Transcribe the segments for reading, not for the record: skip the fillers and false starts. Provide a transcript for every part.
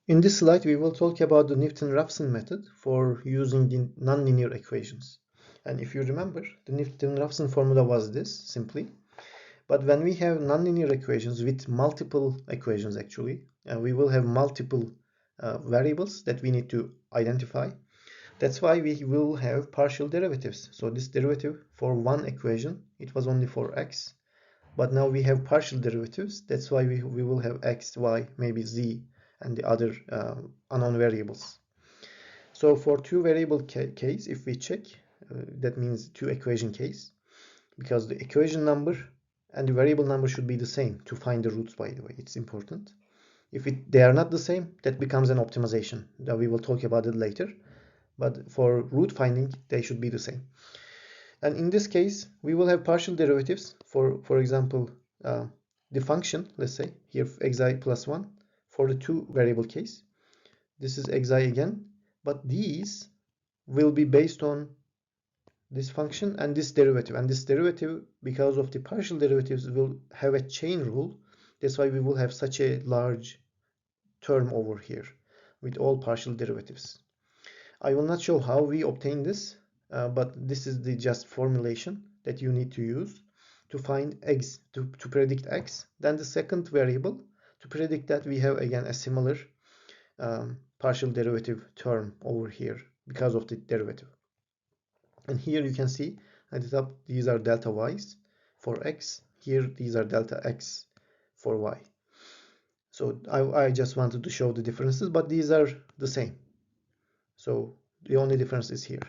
In this slide, we will talk about the Newton-Raphson method for using the nonlinear equations. And if you remember, the Newton-Raphson formula was this, simply. But when we have nonlinear equations with multiple equations, actually, we will have multiple variables that we need to identify. That's why we will have partial derivatives. So this derivative for one equation, it was only for x. But now we have partial derivatives. That's why we will have x, y, maybe z, and the other unknown variables. So for two variable case, if we check, that means two equation case, because the equation number and the variable number should be the same to find the roots, by the way. It's important. If they are not the same, that becomes an optimization. That we will talk about it later. But for root finding, they should be the same. And in this case, we will have partial derivatives for example, the function, let's say, here xi plus 1 for the two variable case. This is xi again, but these will be based on this function and this derivative. And this derivative, because of the partial derivatives, will have a chain rule. That's why we will have such a large term over here with all partial derivatives. I will not show how we obtain this, but this is the just formulation that you need to use to find x, to predict x. Then the second variable, to predict that, we have again a similar partial derivative term over here because of the derivative. And here you can see at the top, these are delta y's for x. Here, these are delta x for y. So I just wanted to show the differences, but these are the same. So the only difference is here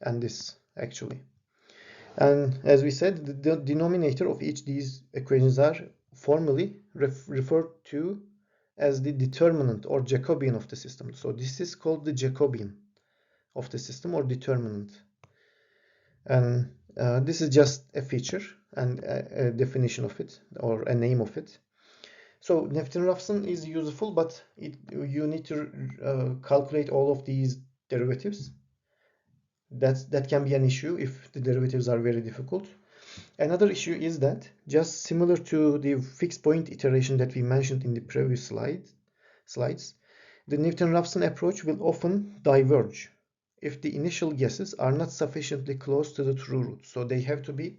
and this, actually. And as we said, the denominator of each of these equations are formally referred to as the determinant or Jacobian of the system. So this is called the Jacobian of the system or determinant. And this is just a feature and a definition of it or a name of it. So Newton-Raphson is useful, but you need to calculate all of these derivatives. That can be an issue if the derivatives are very difficult. Another issue is that, just similar to the fixed point iteration that we mentioned in the previous slides, the Newton-Raphson approach will often diverge if the initial guesses are not sufficiently close to the true roots. So they have to be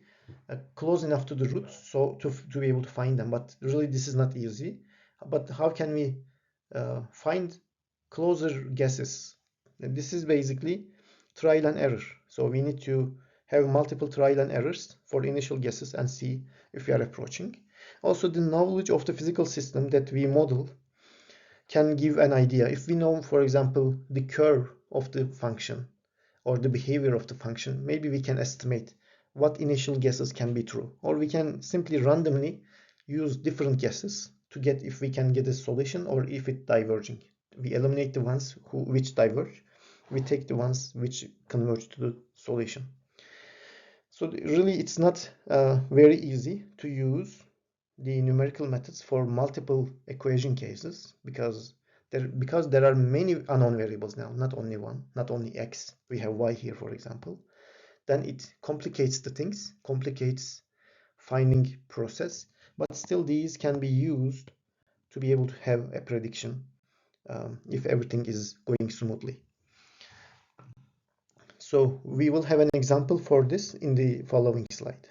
close enough to the roots so to be able to find them. But really, this is not easy. But how can we find closer guesses? And this is basically trial and error. So we need to have multiple trial and errors for initial guesses and see if we are approaching. Also, the knowledge of the physical system that we model can give an idea. If we know, for example, the curve of the function or the behavior of the function, maybe we can estimate what initial guesses can be true. Or we can simply randomly use different guesses to get if we can get a solution or if it's diverging. We eliminate the ones which diverge. We take the ones which converge to the solution. So really, it's not very easy to use the numerical methods for multiple equation cases because there are many unknown variables now, not only one, not only x. We have y here, for example. Then it complicates the things, complicates finding process, but still these can be used to be able to have a prediction if everything is going smoothly. So we will have an example for this in the following slide.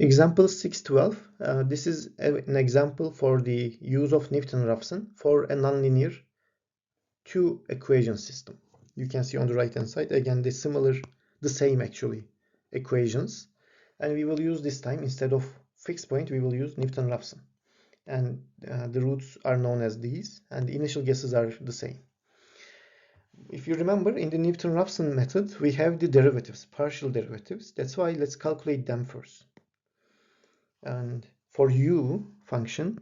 Example 612. This is an example for the use of Newton-Raphson for a nonlinear two equation system. You can see on the right hand side again the same actually equations, and we will use this time, instead of fixed point, we will use Newton-Raphson, and the roots are known as these, and the initial guesses are the same. If you remember, in the Newton-Raphson method, we have the derivatives, partial derivatives. That's why let's calculate them first. And for u function,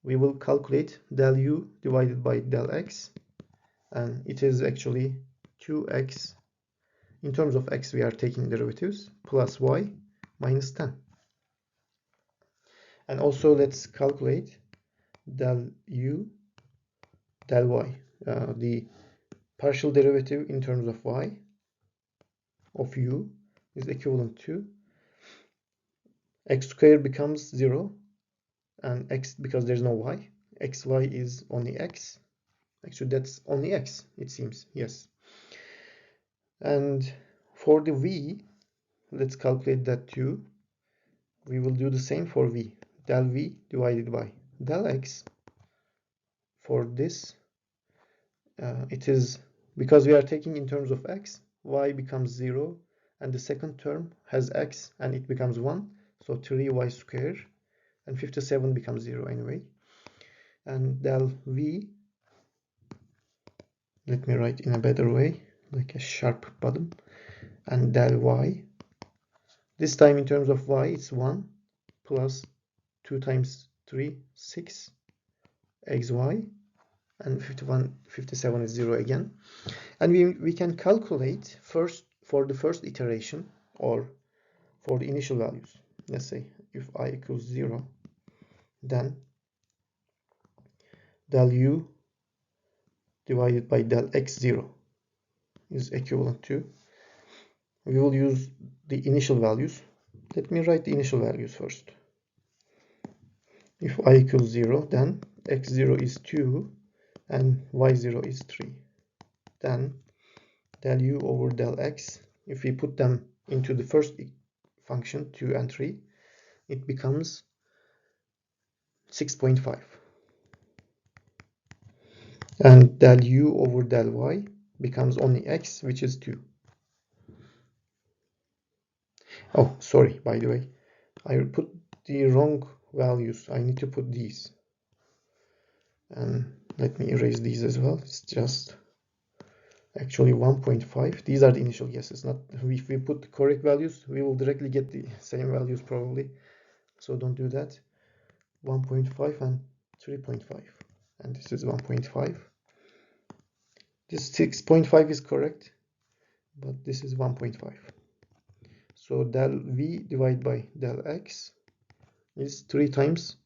we will calculate del u divided by del x, and it is actually 2x. In terms of x, we are taking derivatives, plus y minus 10. And also let's calculate del u del y, the partial derivative in terms of y of u is equivalent to x squared becomes 0, and x, because there's no y, xy is only x. Actually, that's only x, it seems. Yes. And for the v, let's calculate that too. We will do the same for v. Del v divided by del x. For this, it is, because we are taking in terms of x, y becomes 0, and the second term has x and it becomes 1, so 3y squared, and 57 becomes 0 anyway. And del v, let me write in a better way, like a sharp bottom, and del y, this time in terms of y it's 1 plus 2 times 3, 6 xy, and 57 is 0 again. And we can calculate first for the first iteration, or for the initial values. Let's say if I equals 0, then del u divided by del x0 is equivalent to, we will use the initial values. Let me write the initial values first. If I equals 0, then x0 is 2 and y0 is 3. Then del u over del x, if we put them into the first function 2 and 3, it becomes 6.5. And del u over del y becomes only x, which is 2. Oh, sorry, by the way, I put the wrong values. I need to put these. And let me erase these as well. It's just actually 1.5. These are the initial guesses. Not if we put the correct values, we will directly get the same values probably. So don't do that. 1.5 and 3.5. And this is 1.5. This 6.5 is correct, but this is 1.5. So del v divided by del x is 3 times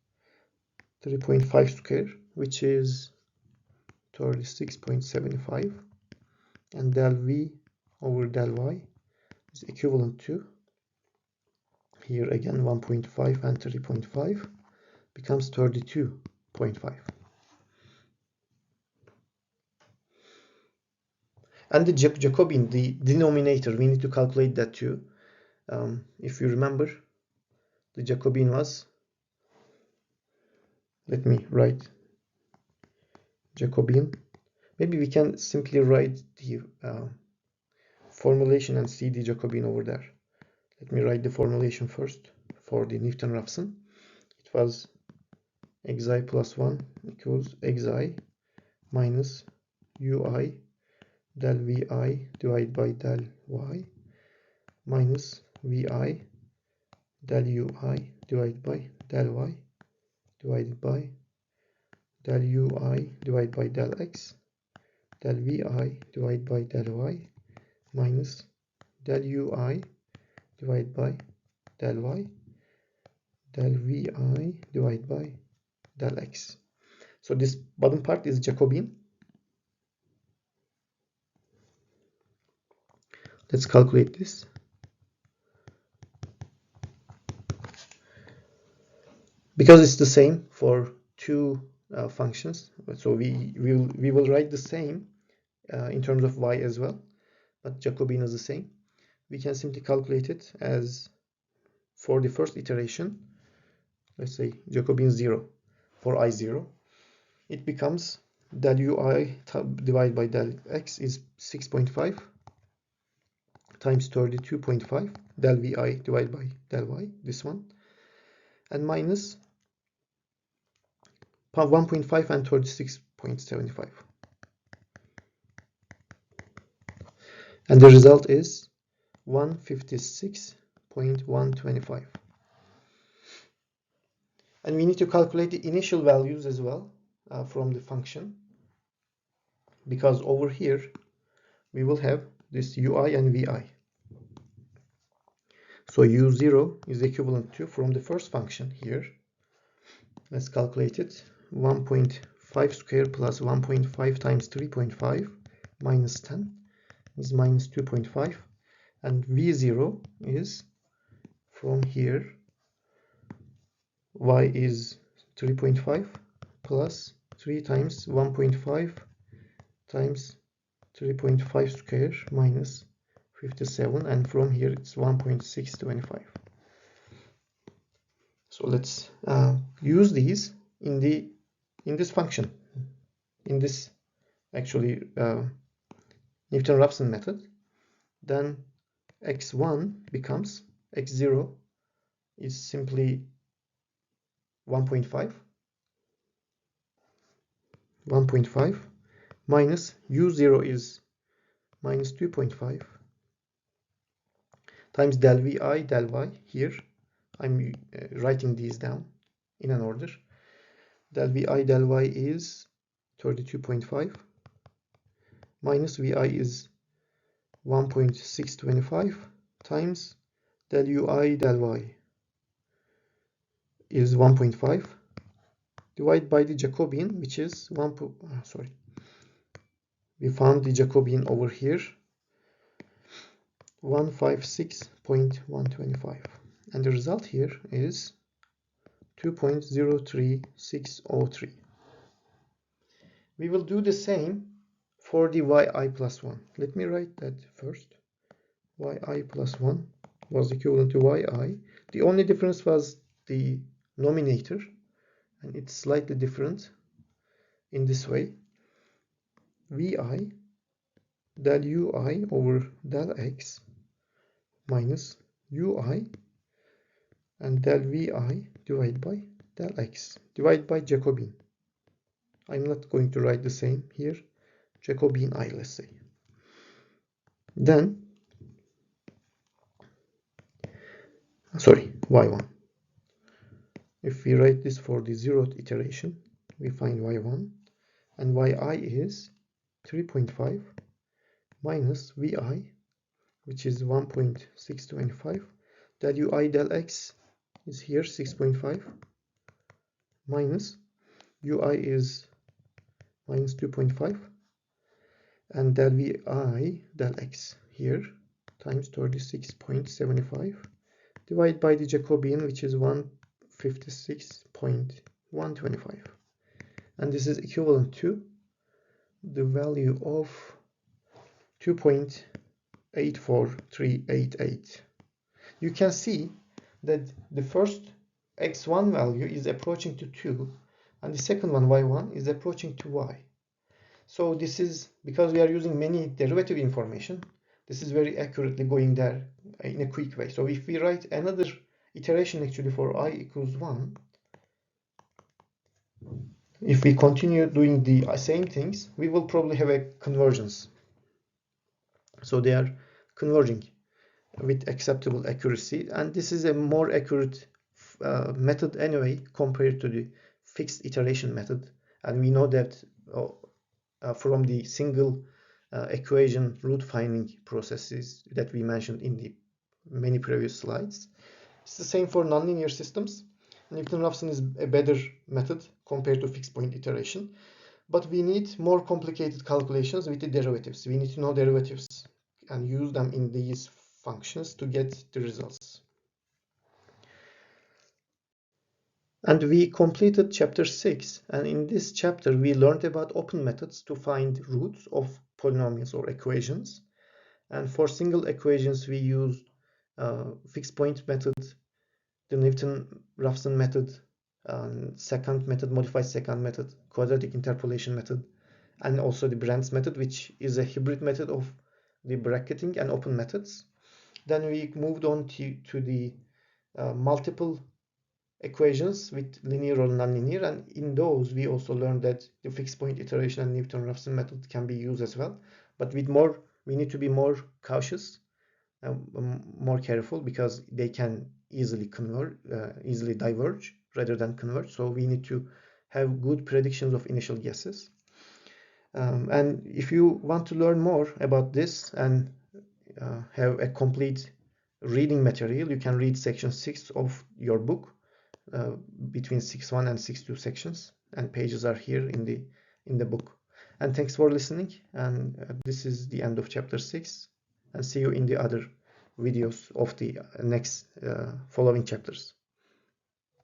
3.5 square, which is 36.75. And del v over del y is equivalent to, here again 1.5 and 3.5 becomes 32.5. And the Jacobian, the denominator, we need to calculate that too. If you remember, the Jacobian was, let me write Jacobian. Maybe we can simply write the formulation and see the Jacobian over there. Let me write the formulation first for the Newton-Raphson. It was xi plus 1 equals xi minus ui del vi divided by del y minus vi del ui divided by del y divided by del ui divided by del x del vi divided by del y minus del ui divided by del y del vi divided by del x. So this bottom part is Jacobian. Let's calculate this. Because it's the same for two functions, so we will write the same in terms of y as well, but Jacobian is the same. We can simply calculate it as, for the first iteration, let's say Jacobian 0 for I0, it becomes del ui divided by del x is 6.5 times 32.5 del vi divided by del y, this one, and minus 1.5 and 36.75. And the result is 156.125. And we need to calculate the initial values as well from the function, because over here we will have this ui and vi. So u0 is equivalent to, from the first function here, let's calculate it, 1.5 square plus 1.5 times 3.5 minus 10 is minus 2.5, and v0 is, from here, y is 3.5 plus 3 times 1.5 times 3.5 square minus 57, and from here it's 1.625. So let's use these in this function, in this actually Newton-Raphson method. Then x1 becomes x0 is simply 1.5 minus u0 is minus 2.5 times del vi del y. Here I'm writing these down in an order. Del vi del y is 32.5 minus vi is 1.625 times del ui del y is 1.5 divided by the Jacobian, which is we found the Jacobian over here, 156.125, and the result here is 2.03603. We will do the same for the yi plus 1. Let me write that first. Yi plus 1 was equivalent to yi. The only difference was the nominator, and it's slightly different in this way. Vi del ui over del x minus ui and del vi divided by del x divided by Jacobian. I'm not going to write the same here. Jacobian I, let's say. Then y1. If we write this for the 0th iteration, we find y1, and yi is 3.5 minus vi, which is 1.625. Del ui del x is here 6.5 minus ui is minus 2.5, and del vi del x here times 36.75 divided by the Jacobian, which is 156.125, and this is equivalent to the value of 2.84388. You can see that the first x1 value is approaching to 2, and the second one, y1, is approaching to y. So this is because we are using many derivative information. This is very accurately going there in a quick way. So if we write another iteration actually for I equals 1, if we continue doing the same things, we will probably have a convergence. So they are converging with acceptable accuracy, and this is a more accurate method anyway compared to the fixed iteration method. And we know that from the single equation root finding processes that we mentioned in the many previous slides. It's the same for nonlinear systems. Newton-Raphson is a better method compared to fixed point iteration, but we need more complicated calculations with the derivatives. We need to know derivatives and use them in these functions to get the results. And we completed chapter 6, and in this chapter we learned about open methods to find roots of polynomials or equations. And for single equations we used fixed point method, the Newton-Raphson method, second method, modified second method, quadratic interpolation method, and also the Brandt's method, which is a hybrid method of the bracketing and open methods. Then we moved on to the multiple equations with linear or nonlinear, and in those we also learned that the fixed point iteration and Newton-Raphson method can be used as well, but with more, we need to be more cautious, more careful, because they can easily easily diverge rather than converge. So we need to have good predictions of initial guesses. And if you want to learn more about this and have a complete reading material, you can read section 6 of your book, between 6.1 and 6.2 sections, and pages are here in the book. And thanks for listening, and this is the end of chapter 6, and see you in the other videos of the next following chapters.